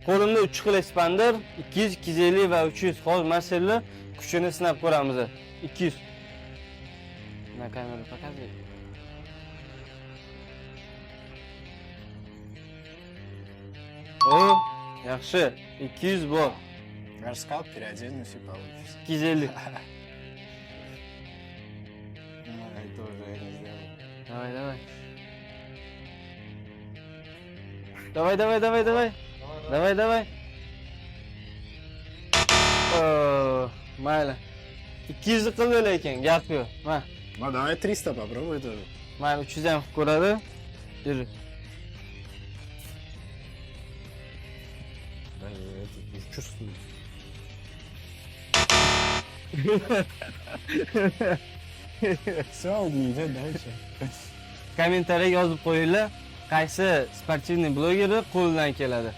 Qo'limda 3 xil expander, 200, 250 va 300 hozir maserli kuchini sinab ko'ramiz. 200. Na kamera показывай. O, yaxshi. 200 bor. Раскал, переоденусь и получится. 250. Это уже я не сделаю. Давай, давай. Давай, давай, давай, давай. Давай, давай. Mayli. 200 qildi lekin, gap yo'q. Ma. Ну давай 300 попробуй тоже. Mayli 300 ham qilib ko'radi. Yur. Даже это не чувствую. Все, не идет дальше. Kommentariyaga yozib qo'yinglar, qaysi sportivniy blogeri qo'lidan keladi.